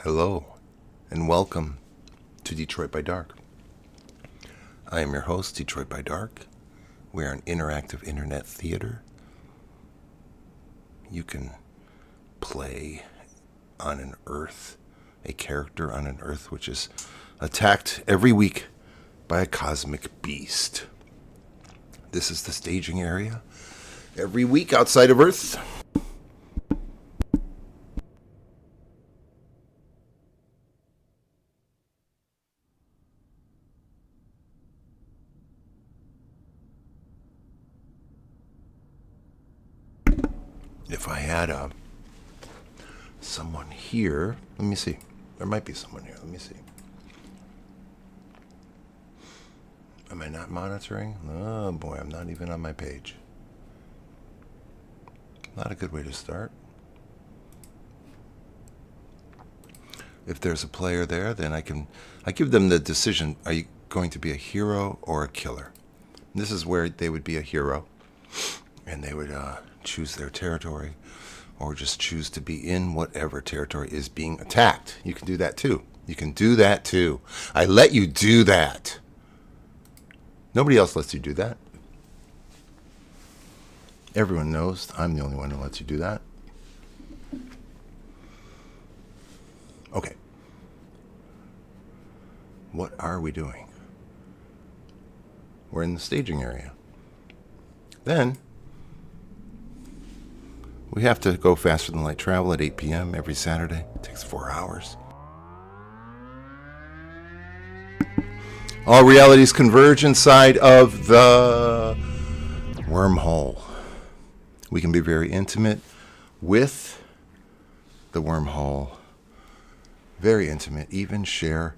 Hello, and welcome to Detroit by Dark. I am your host, Detroit by Dark. We are an interactive internet theater. You can play on an Earth, a character on an Earth which is attacked every week by a cosmic beast. This is the staging area. Every week outside of Earth, if I had someone here, let me see. There might be someone here. Let me see. Am I not monitoring? Oh boy, I'm not even on my page. Not a good way to start. If there's a player there, then I give them the decision, are you going to be a hero or a killer? And this is where they would be a hero, and they would choose their territory, or just choose to be in whatever territory is being attacked. You can do that too. You can do that too. I let you do that. Nobody else lets you do that. Everyone knows I'm the only one who lets you do that. Okay. What are we doing? We're in the staging area. Then, we have to go faster than light travel at 8 p.m. every Saturday. It takes 4 hours. All realities converge inside of the wormhole. We can be very intimate with the wormhole. Very intimate. Even share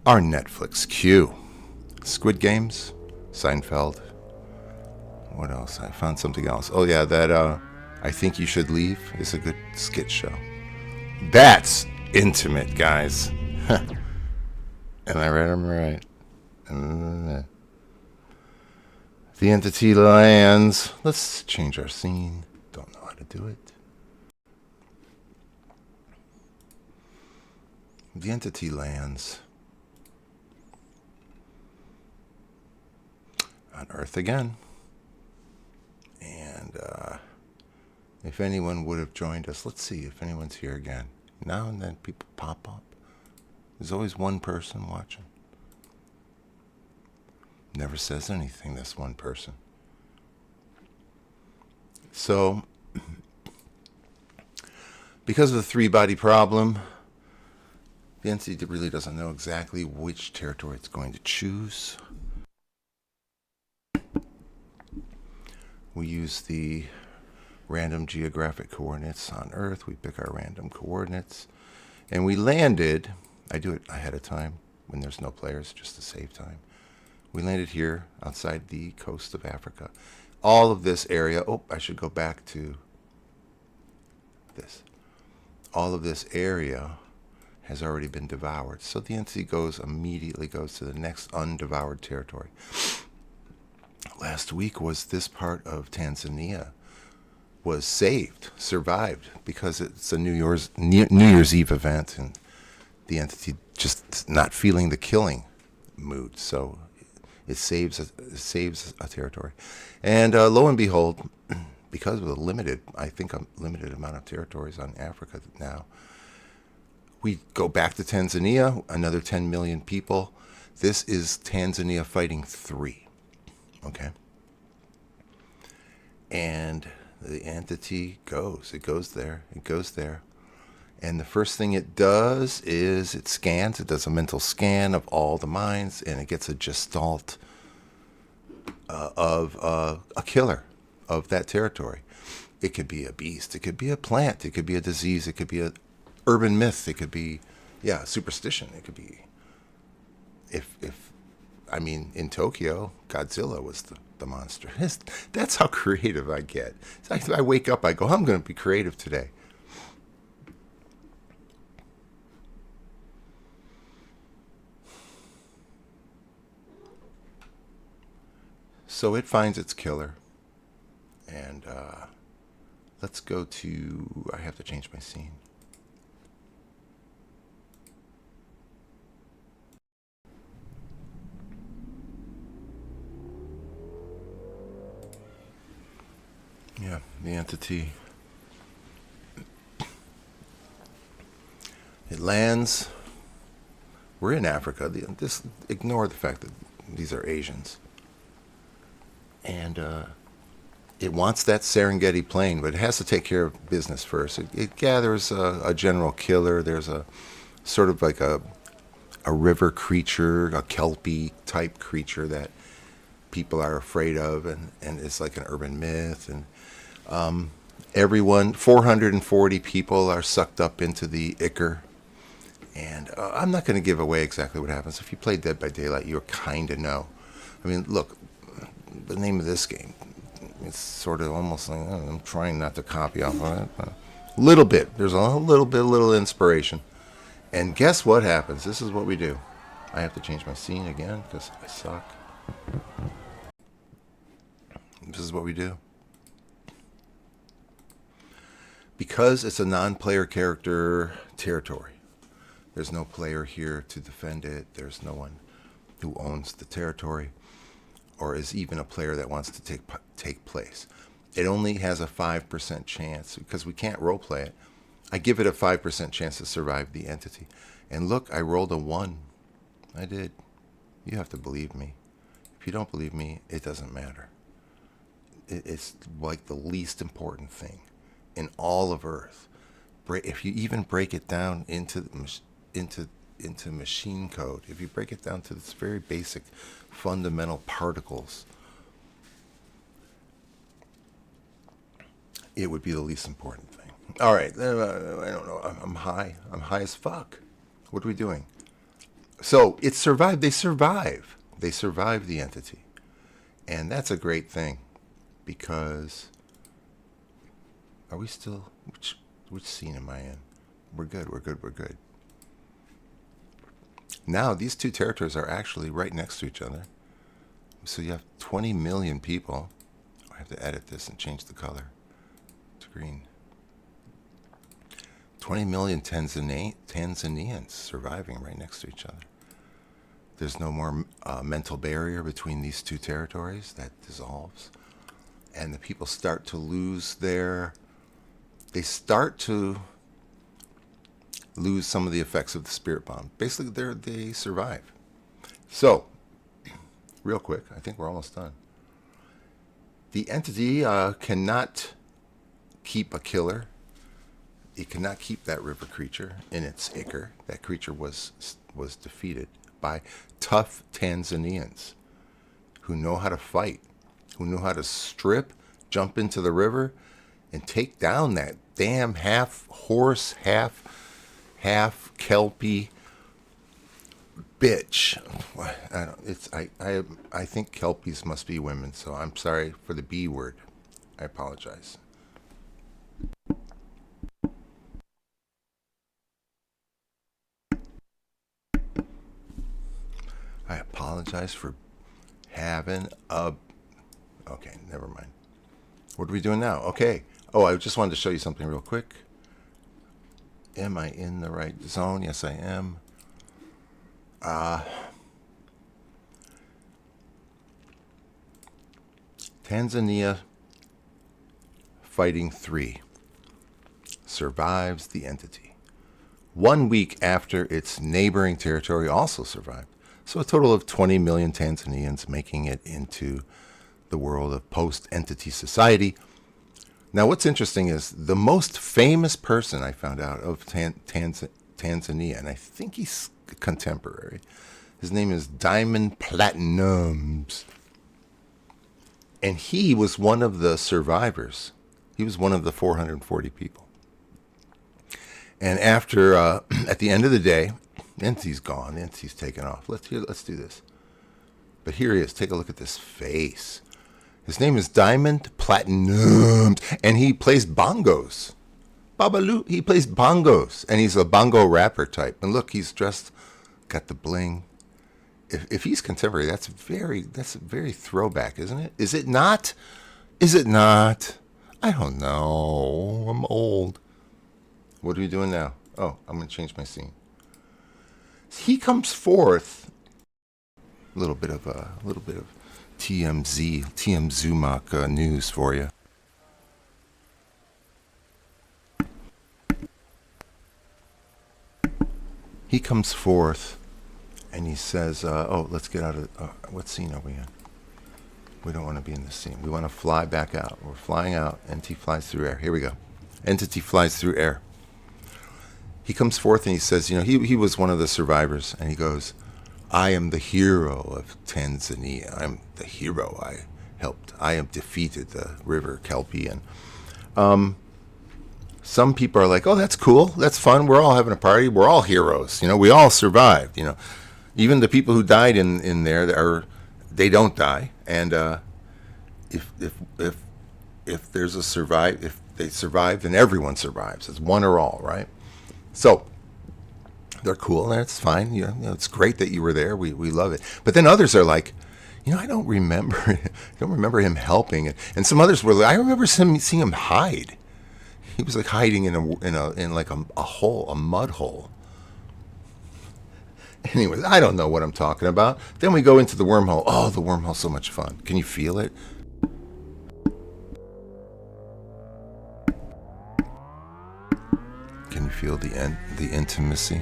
our Netflix queue. Squid Games, Seinfeld. What else? I found something else. Oh yeah, that I Think You Should Leave is a good skit show. That's intimate, guys. Am I right? I'm right. The entity lands. Let's change our scene. Don't know how to do it. The entity lands on Earth again. And if anyone would have joined us, let's see if anyone's here again. Now and then people pop up. There's always one person watching. Never says anything, this one person. So, because of the three-body problem, the entity really doesn't know exactly which territory it's going to choose. We use the random geographic coordinates on Earth. We pick our random coordinates. And we landed, I do it ahead of time when there's no players, just to save time. We landed here outside the coast of Africa. All of this area, I should go back to this. All of this area has already been devoured. So the entity immediately goes to the next undevoured territory. Last week was this part of Tanzania was survived, because it's a New Year's Eve event, and the entity just not feeling the killing mood, so it saves a territory. And lo and behold, because of a limited amount of territories on Africa now, we go back to Tanzania, another 10 million people. This is Tanzania fighting 3. Okay. And the entity goes there. And the first thing it does is it does a mental scan of all the minds, and it gets a gestalt of a killer of that territory. It could be a beast, it could be a plant, it could be a disease, it could be an urban myth, it could be, superstition. It could be, in Tokyo, Godzilla was the monster. That's how creative I get. I wake up, I go, I'm going to be creative today. So it finds its killer. And let's go to, I have to change my scene. the entity. It lands. We're in Africa. Just ignore the fact that these are Asians. And it wants that Serengeti plain, but it has to take care of business first. It gathers a general killer. There's a sort of like a river creature, a kelpie type creature that people are afraid of, and it's like an urban myth. And everyone, 440 people are sucked up into the ichor. And I'm not going to give away exactly what happens. If you play Dead by Daylight, you kind of know. I mean, look, the name of this game, it's sort of almost like, I'm trying not to copy off of it. A little bit. There's a little inspiration. And guess what happens? This is what we do. I have to change my scene again because I suck. This is what we do. Because it's a non-player character territory, there's no player here to defend it. There's no one who owns the territory or is even a player that wants to take place. It only has a 5% chance, because we can't roleplay it. I give it a 5% chance to survive the entity. And look, I rolled a 1. I did. You have to believe me. If you don't believe me, it doesn't matter. It's like the least important thing in all of Earth. If you even break it down into machine code, if you break it down to its very basic fundamental particles, it would be the least important thing. All right, I don't know. I'm high. I'm high as fuck. What are we doing? So it survived. They survive. They survive the entity, and that's a great thing, because are we still? Which scene am I in? We're good. We're good. We're good. Now these two territories are actually right next to each other. So you have 20 million people. I have to edit this and change the color to green. 20 million Tanzanians surviving right next to each other. There's no more mental barrier between these two territories. That dissolves. And the people start to lose they start to lose some of the effects of the spirit bomb. Basically, they survive. So, real quick, I think we're almost done. The entity cannot keep a killer. It cannot keep that river creature in its ichor. That creature was defeated by tough Tanzanians who know how to fight, who know how to strip, jump into the river, and take down that damn half horse, half kelpie bitch. I think kelpies must be women, so I'm sorry for the B word. I apologize. I apologize for having a... Okay, never mind. What are we doing now? Okay. Oh, I just wanted to show you something real quick. Am I in the right zone? Yes, I am. Tanzania Fighting 3 survives the entity. 1 week after its neighboring territory also survived. So a total of 20 million Tanzanians making it into the world of post-entity society. Now, what's interesting is the most famous person I found out of Tanzania, and I think he's contemporary. His name is Diamond Platinums. And he was one of the survivors. He was one of the 440 people. And after, at the end of the day, entity's gone. Entity's taken off. Let's do this. But here he is. Take a look at this face. His name is Diamond Platinum, and he plays bongos. Babalu, he plays bongos, and he's a bongo rapper type. And look, he's dressed, got the bling. If he's contemporary, that's very throwback, isn't it? Is it not? Is it not? I don't know. I'm old. What are we doing now? Oh, I'm going to change my scene. He comes forth. A little bit of TMZ, TM Zumak news for you. He comes forth and he says, oh, let's get out of, what scene are we in? We don't want to be in this scene. We want to fly back out. We're flying out. Entity flies through air. Here we go. Entity flies through air. He comes forth and he says, he was one of the survivors. And he goes, I am the hero of Tanzania. I'm the hero. I helped. I have defeated the river Kelpie. And some people are like, oh, that's cool. That's fun. We're all having a party. We're all heroes. We all survived. Even the people who died in there they don't die. And if there's if they survive, then everyone survives. It's one or all, right? So they're cool, and it's fine. It's great that you were there. We love it. But then others are like, I don't remember him helping. And some others were like, I remember seeing him hide. He was like hiding in like a hole, a mud hole. Anyways, I don't know what I'm talking about. Then we go into the wormhole. Oh, the wormhole's so much fun. Can you feel it? Can you feel the intimacy?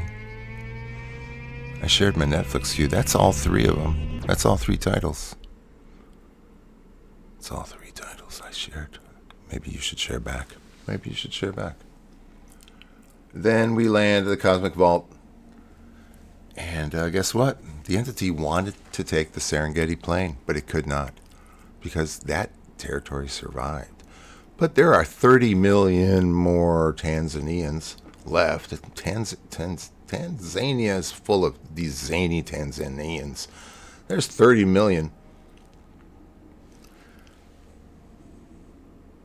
I shared my Netflix queue. That's all 3 of them. That's all 3 titles. It's all 3 titles I shared. Maybe you should share back. Then we land at the Cosmic Vault. And guess what? The entity wanted to take the Serengeti Plain, but it could not, because that territory survived. But there are 30 million more Tanzanians left. Tanzania is full of these zany Tanzanians. There's 30 million.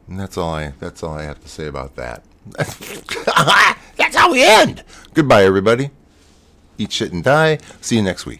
And that's all I have to say about that. That's how we end. Goodbye, everybody. Eat shit and die. See you next week.